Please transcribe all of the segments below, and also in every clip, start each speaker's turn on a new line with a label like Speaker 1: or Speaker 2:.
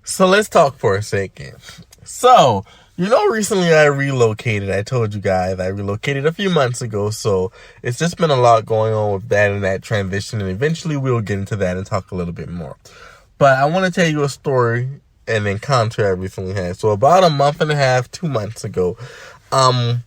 Speaker 1: So let's talk for a second. So, recently I relocated. I told you guys I relocated a few months ago. So it's just been a lot going on with that and that transition. And eventually we'll get into that and talk a little bit more. But I want to tell you a story and encounter I recently had. So about a month and a half, 2 months ago, I'm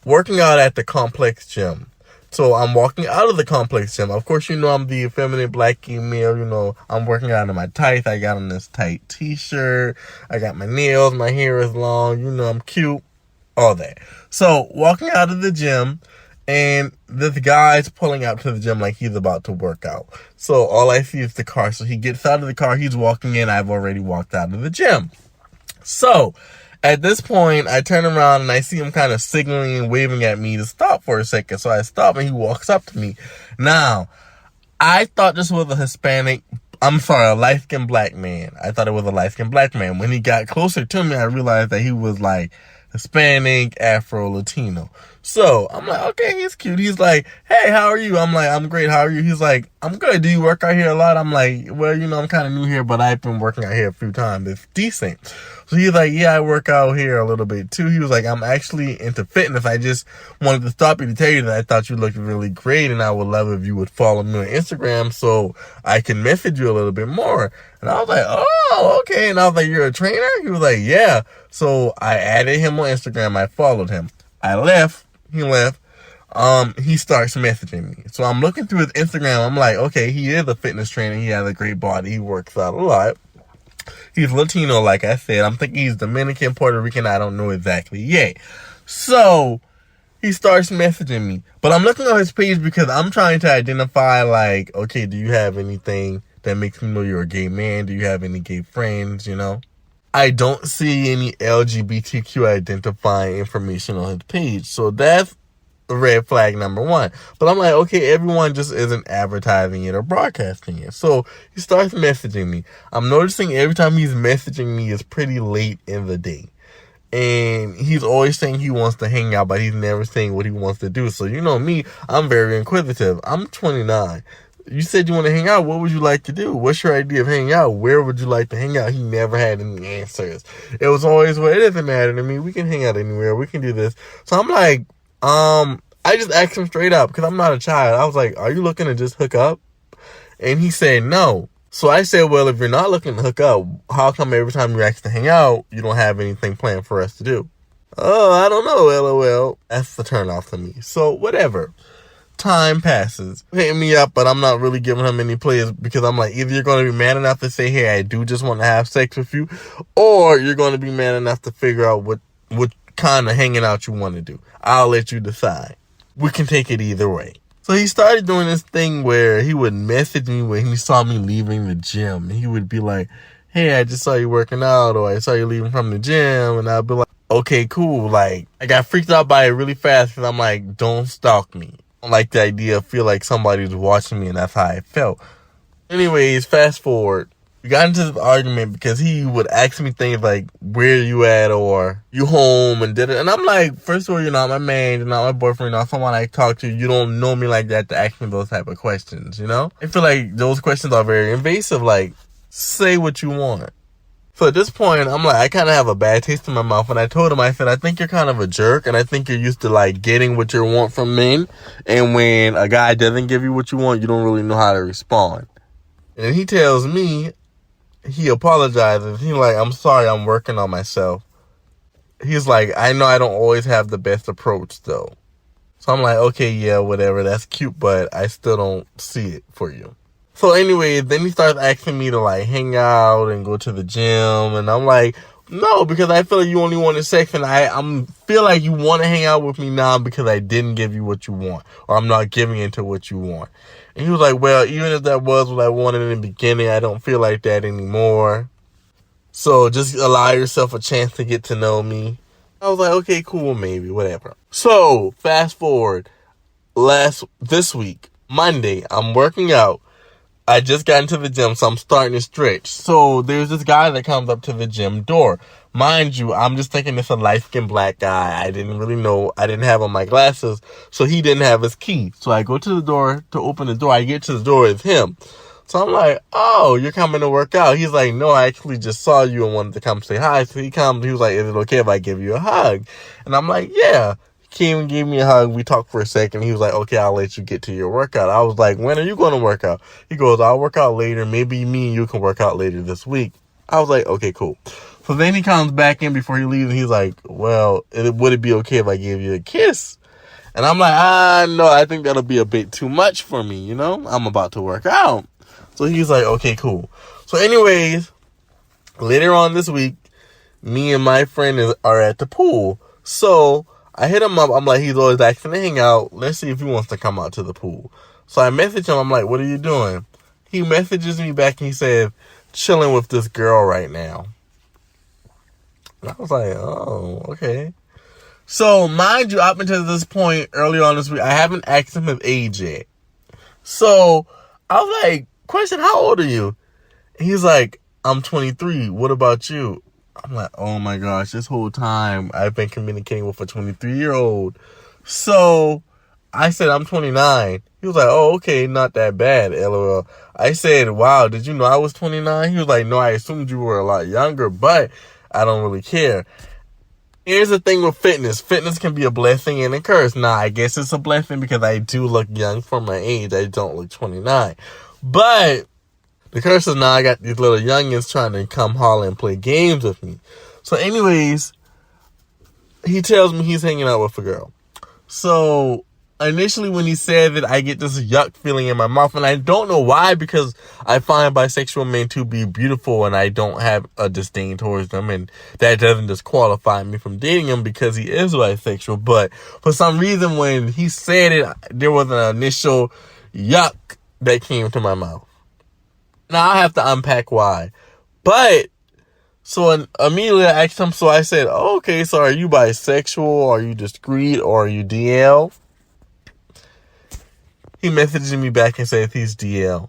Speaker 1: working out at the complex gym. So I'm walking out of the complex gym. Of course, I'm the effeminate black male. I'm working out in my tights. I got on this tight t-shirt. I got my nails. My hair is long. I'm cute. All that. So walking out of the gym, and this guy's pulling out to the gym like he's about to work out. So all I see is the car. So he gets out of the car. He's walking in. I've already walked out of the gym. So at this point, I turn around and I see him kind of signaling and waving at me to stop for a second. So I stop and he walks up to me. Now, I thought this was a light-skinned black man. I thought it was a light-skinned black man. When he got closer to me, I realized that he was like Hispanic, Afro, Latino. So I'm like, okay, he's cute. He's like, hey, how are you? I'm like, I'm great. How are you? He's like, I'm good. Do you work out here a lot? I'm like, well, I'm kind of new here, but I've been working out here a few times. It's decent. So he's like, yeah, I work out here a little bit too. He was like, I'm actually into fitness. I just wanted to stop you to tell you that I thought you looked really great and I would love if you would follow me on Instagram so I can message you a little bit more. And I was like, oh, okay. And I was like, you're a trainer? He was like, yeah. So I added him on Instagram. I followed him. I left. He left. He starts messaging me. So I'm looking through his Instagram. I'm like, okay, he is a fitness trainer. He has a great body. He works out a lot. He's Latino, like I said. I'm thinking he's Dominican, Puerto Rican. I don't know exactly yet. So he starts messaging me. But I'm looking on his page because I'm trying to identify, like, okay, do you have anything that makes me know you're a gay man? Do you have any gay friends, I don't see any LGBTQ identifying information on his page. So that's red flag number one. But I'm like, okay, everyone just isn't advertising it or broadcasting it. So he starts messaging me. I'm noticing every time he's messaging me is pretty late in the day. And he's always saying he wants to hang out, but he's never saying what he wants to do. So me, I'm very inquisitive. I'm 29. You said you want to hang out. What would you like to do? What's your idea of hanging out? Where would you like to hang out? He never had any answers. It was always, well, it doesn't matter to me. We can hang out anywhere. We can do this. So I'm like, I just asked him straight up because I'm not a child. I was like, are you looking to just hook up? And he said no. So I said, well, if you're not looking to hook up, how come every time you ask to hang out, you don't have anything planned for us to do? Oh, I don't know, LOL. That's the turn off to me. So whatever. Time passes. Hitting me up, but I'm not really giving him any plays because I'm like, either you're going to be man enough to say, hey, I do just want to have sex with you, or you're going to be man enough to figure out what kind of hanging out you want to do. I'll let you decide. We can take it either way. So he started doing this thing where he would message me when he saw me leaving the gym. He would be like, hey, I just saw you working out, or I saw you leaving from the gym. And I'd be like, okay, cool. Like, I got freaked out by it really fast because I'm like, don't stalk me. I don't like the idea of feel like somebody's watching me, and that's how I felt. Anyways, fast forward. We got into this argument because he would ask me things like, where you at, or you home, and did it. And I'm like, first of all, you're not my man, you're not my boyfriend, you're not someone I talk to. You don't know me like that to ask me those type of questions, I feel like those questions are very invasive. Like, say what you want. So at this point, I'm like, I kind of have a bad taste in my mouth. And I told him, I said, I think you're kind of a jerk. And I think you're used to, like, getting what you want from men. And when a guy doesn't give you what you want, you don't really know how to respond. And he tells me, he apologizes. He's like, I'm sorry, I'm working on myself. He's like, I know I don't always have the best approach, though. So I'm like, okay, yeah, whatever. That's cute, but I still don't see it for you. So anyway, then he starts asking me to, like, hang out and go to the gym. And I'm like, no, because I feel like you only wanted sex. And I feel like you want to hang out with me now because I didn't give you what you want. Or I'm not giving into what you want. And he was like, well, even if that was what I wanted in the beginning, I don't feel like that anymore. So just allow yourself a chance to get to know me. I was like, okay, cool, maybe, whatever. So fast forward, this week, Monday, I'm working out. I just got into the gym, so I'm starting to stretch. So there's this guy that comes up to the gym door. Mind you, I'm just thinking it's a light-skinned black guy. I didn't really know. I didn't have on my glasses, so he didn't have his key. So I go to the door to open the door. I get to the door, it's him. So I'm like, oh, you're coming to work out. He's like, no, I actually just saw you and wanted to come say hi. So he was like, is it okay if I give you a hug? And I'm like, yeah. He came and gave me a hug. We talked for a second. He was like, okay, I'll let you get to your workout. I was like, when are you going to work out? He goes, I'll work out later. Maybe me and you can work out later this week. I was like, okay, cool. So then he comes back in before he leaves, and he's like, well, would it be okay if I gave you a kiss? And I'm like, no, I think that'll be a bit too much for me, you know? I'm about to work out. So he's like, okay, cool. So anyways, later on this week, me and my friend are at the pool. So I hit him up. I'm like, he's always asking to hang out. Let's see if he wants to come out to the pool. So I message him. I'm like, what are you doing? He messages me back and he said, chilling with this girl right now. And I was like, oh, okay. So mind you, up until this point, earlier on this week, I haven't asked him his age yet. So I was like, question, how old are you? And he's like, I'm 23. What about you? I'm like, oh my gosh, this whole time I've been communicating with a 23-year-old. So I said, I'm 29. He was like, oh, okay, not that bad, LOL. I said, wow, did you know I was 29? He was like, no, I assumed you were a lot younger, but I don't really care. Here's the thing with fitness. Fitness can be a blessing and a curse. Now, I guess it's a blessing because I do look young for my age. I don't look 29. But the curse is now I got these little youngins trying to come holler and play games with me. So anyways, he tells me he's hanging out with a girl. So initially when he said that, I get this yuck feeling in my mouth, and I don't know why, because I find bisexual men to be beautiful and I don't have a disdain towards them, and that doesn't disqualify me from dating him because he is bisexual. But for some reason when he said it, there was an initial yuck that came to my mouth. Now I have to unpack why. But so immediately I asked him, so I said, oh, okay, so are you bisexual? Are you discreet? Or are you DL? He messaged me back and said he's DL.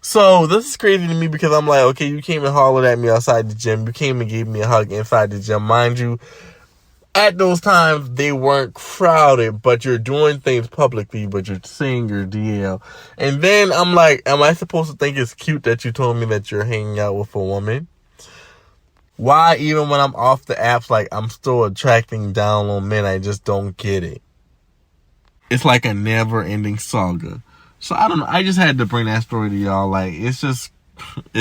Speaker 1: So this is crazy to me because I'm like, okay, you came and hollered at me outside the gym. You came and gave me a hug inside the gym. Mind you, at those times, they weren't crowded, but you're doing things publicly, but you're saying you're DL. And then I'm like, am I supposed to think it's cute that you told me that you're hanging out with a woman? Why, even when I'm off the apps, like, I'm still attracting down low men? I just don't get it. It's like a never-ending saga. So, I don't know. I just had to bring that story to y'all. Like, it's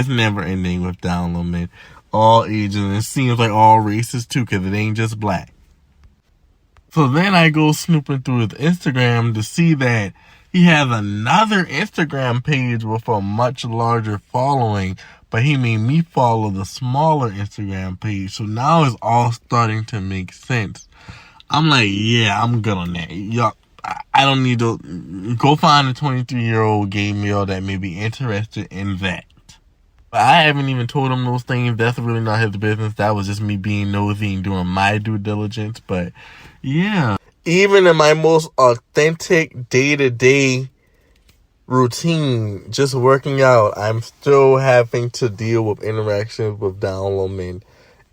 Speaker 1: never-ending with down low men. All ages, and it seems like all races, too, because it ain't just black. So then I go snooping through his Instagram to see that he has another Instagram page with a much larger following, but he made me follow the smaller Instagram page. So now it's all starting to make sense. I'm like, yeah, I'm good on that. Y'all, I don't need to go find a 23-year-old gay male that may be interested in that. But I haven't even told him those things. That's really not his business. That was just me being nosy and doing my due diligence. But yeah, even in my most authentic day-to-day routine, just working out, I'm still having to deal with interactions with down low men.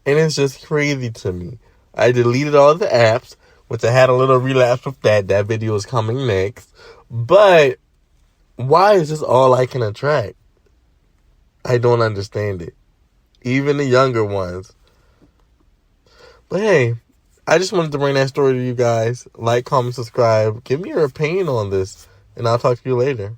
Speaker 1: And it's just crazy to me. I deleted all the apps, which I had a little relapse with that. That video is coming next. But why is this all I can attract? I don't understand it. Even the younger ones. But hey, I just wanted to bring that story to you guys. Like, comment, subscribe. Give me your opinion on this. And I'll talk to you later.